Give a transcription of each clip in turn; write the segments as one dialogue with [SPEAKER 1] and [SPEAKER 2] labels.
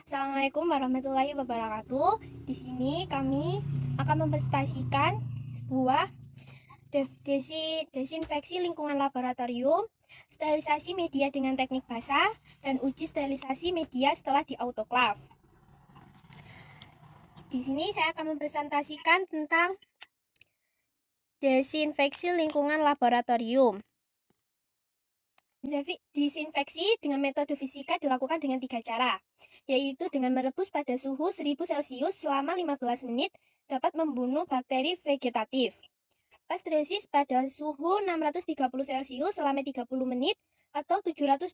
[SPEAKER 1] Assalamualaikum warahmatullahi wabarakatuh. Di sini kami akan mempresentasikan sebuah desinfeksi lingkungan laboratorium, sterilisasi media dengan teknik basah, dan uji sterilisasi media setelah diautoklav. Di sini saya akan mempresentasikan tentang desinfeksi lingkungan laboratorium. Disinfeksi dengan metode fisika dilakukan dengan 3 cara, yaitu dengan merebus pada suhu 1000 Celcius selama 15 menit dapat membunuh bakteri vegetatif. Pasteurisis pada suhu 630 Celcius selama 30 menit atau 720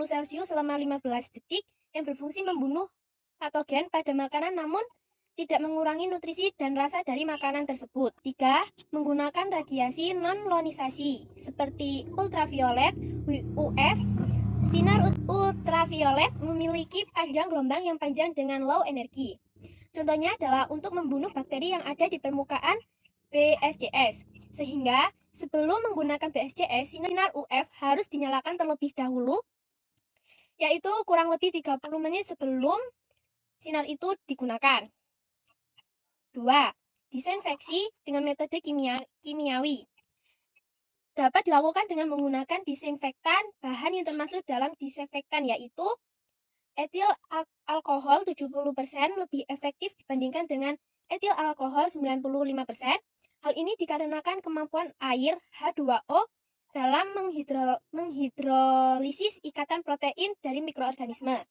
[SPEAKER 1] Celcius selama 15 detik yang berfungsi membunuh patogen pada makanan namun tidak mengurangi nutrisi dan rasa dari makanan tersebut. 3. Menggunakan radiasi non-ionisasi seperti ultraviolet, UV. Sinar ultraviolet memiliki panjang gelombang yang panjang dengan low energi. Contohnya adalah untuk membunuh bakteri yang ada di permukaan BSCS. Sehingga sebelum menggunakan BSCS, sinar UV harus dinyalakan terlebih dahulu, yaitu kurang lebih 30 menit sebelum sinar itu digunakan. 2. Disinfeksi dengan metode kimiawi. Dapat dilakukan dengan menggunakan disinfektan, bahan yang termasuk dalam disinfektan yaitu etil alkohol 70% lebih efektif dibandingkan dengan etil alkohol 95%. Hal ini dikarenakan kemampuan air H2O dalam menghidrolisis ikatan protein dari mikroorganisme,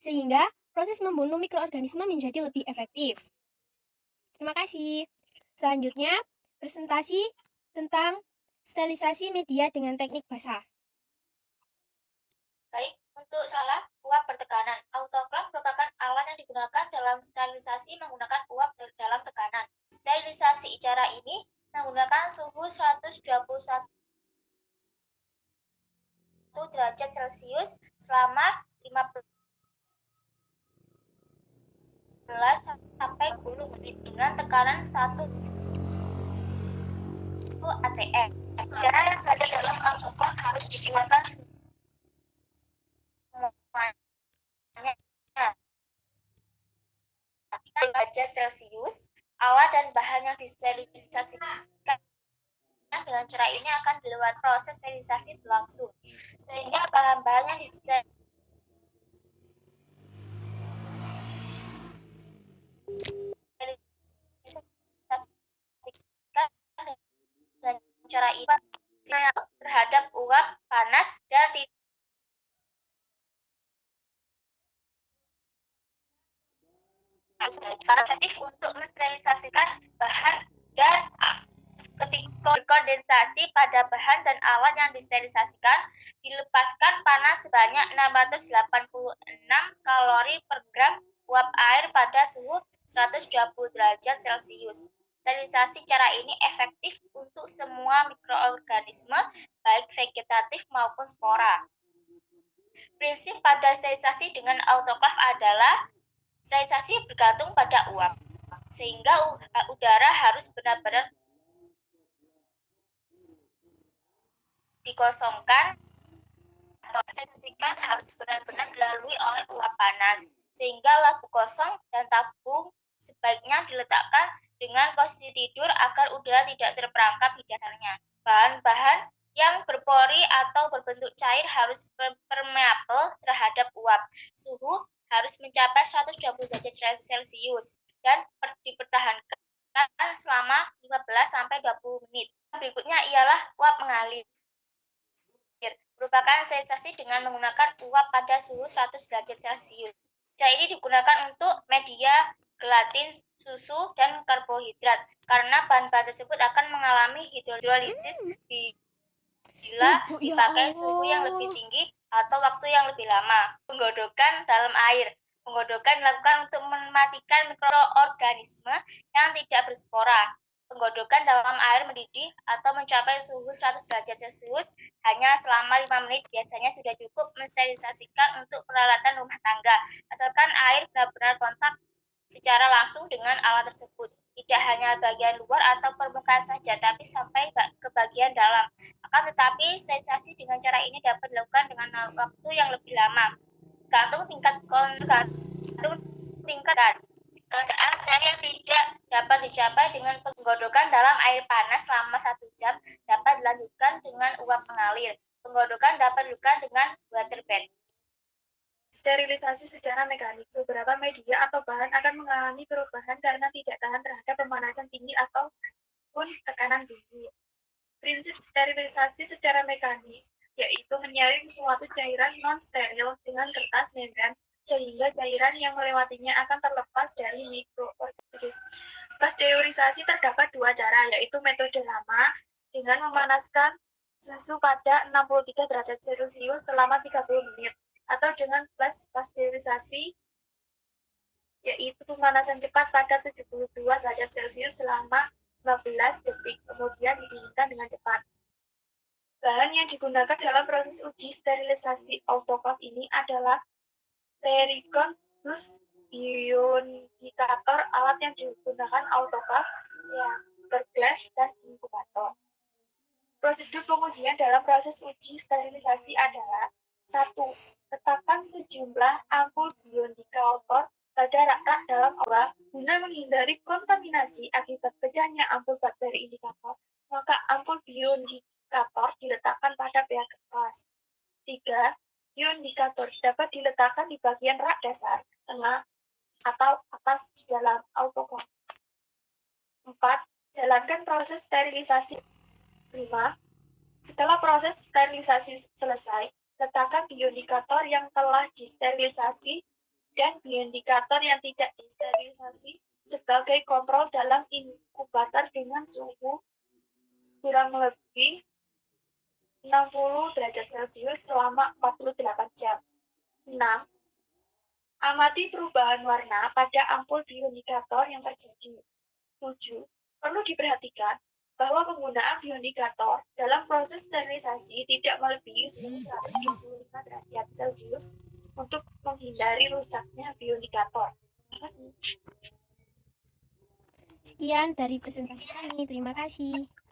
[SPEAKER 1] sehingga proses membunuh mikroorganisme menjadi lebih efektif. Terima kasih. Selanjutnya, presentasi tentang sterilisasi media dengan teknik basah.
[SPEAKER 2] Baik, untuk salah uap bertekanan. Autoklav merupakan alat yang digunakan dalam sterilisasi menggunakan uap dalam tekanan. Sterilisasi cara ini menggunakan suhu 121 derajat Celcius selama 15 sampai 20 menit dengan tekanan 1 atm. Cara yang ada dalam autoklav harus digunakan derajat Celcius. Alat dan bahan yang disterilisasikan dengan cara ini akan dilewati proses sterilisasi berlangsung, sehingga bahan-bahan yang disterilisasikan dengan cara ini terhadap uap panas dan tidak efektif untuk mensterilisasikan bahan dan ketika kondensasi pada bahan dan alat yang disterilisasikan dilepaskan panas sebanyak 686 kalori per gram uap air pada suhu 120 derajat Celcius. Sterilisasi cara ini efektif untuk semua mikroorganisme baik vegetatif maupun spora. Prinsip pada sterilisasi dengan autoklav adalah sterilisasi bergantung pada uap, sehingga udara harus benar-benar dikosongkan atau sterilisasikan harus benar-benar dilalui oleh uap panas, sehingga labu kosong dan tabung sebaiknya diletakkan dengan posisi tidur agar udara tidak terperangkap di dasarnya. Bahan-bahan yang berpori atau berbentuk cair harus permeable terhadap uap. Suhu harus mencapai 120 derajat Celcius dan dipertahankan selama 15-20 menit. Berikutnya ialah uap mengalir. Merupakan sterilisasi dengan menggunakan uap pada suhu 100 derajat Celcius. Cara ini digunakan untuk media gelatin, susu, dan karbohidrat karena bahan-bahan tersebut akan mengalami hidrolisis bila dipakai suhu yang lebih tinggi atau waktu yang lebih lama. Penggodokan dalam air. Penggodokan dilakukan untuk mematikan mikroorganisme yang tidak berspora. Penggodokan dalam air mendidih atau mencapai suhu 100 derajat Celcius hanya selama 5 menit biasanya sudah cukup mensterilisasikan untuk peralatan rumah tangga, asalkan air benar-benar kontak secara langsung dengan alat tersebut. Tidak hanya bagian luar atau permukaan saja, tapi sampai ke bagian dalam. Akan tetapi, sterilisasi dengan cara ini dapat dilakukan dengan waktu yang lebih lama, tergantung tingkat tingkat. Keadaan steril yang tidak dapat dicapai dengan penggodokan dalam air panas selama 1 jam dapat dilanjutkan dengan uap mengalir. Penggodokan dapat dilakukan dengan water bath.
[SPEAKER 3] Sterilisasi secara mekanik. Beberapa media atau bahan akan mengalami perubahan karena tidak tahan terhadap pemanasan tinggi ataupun tekanan tinggi. Prinsip sterilisasi secara mekanik yaitu menyaring suatu cairan non-steril dengan kertas membran sehingga cairan yang melewatinya akan terlepas dari mikroorganisme. Pasteurisasi terdapat 2 cara, yaitu metode lama dengan memanaskan susu pada 63 derajat Celcius selama 30 menit atau dengan flash pasteurisasi yaitu pemanasan cepat pada 72 derajat Celcius selama 15 detik, kemudian didinginkan dengan cepat. Bahan yang digunakan dalam proses uji sterilisasi autoclave ini adalah Tericon plus bioindikator. Alat yang digunakan autoclave, berglas, dan inkubator. Prosedur pengujian dalam proses uji sterilisasi adalah 1. Letakkan sejumlah ampul bioindikator pada rak-rak dalam aula guna menghindari kontaminasi akibat pecahnya ampul bakteri indikator, maka ampul bioindikator diletakkan pada pH keras. 3. Bioindikator dapat diletakkan di bagian rak dasar, tengah, atau atas di dalam autoclave. 4. Jalankan proses sterilisasi. 5. Setelah proses sterilisasi selesai, letakkan bioindikator yang telah disterilisasi dan bioindikator yang tidak disterilisasi sebagai kontrol dalam inkubator dengan suhu kurang lebih 60 derajat Celcius selama 48 jam. 6. Amati perubahan warna pada ampul bioindikator yang terjadi. 7. Perlu diperhatikan bahwa penggunaan bioindikator dalam proses sterilisasi tidak melebihi suhu 125 derajat Celcius untuk menghindari rusaknya bioindikator. Terima kasih.
[SPEAKER 1] Sekian dari presentasi kami. Terima kasih.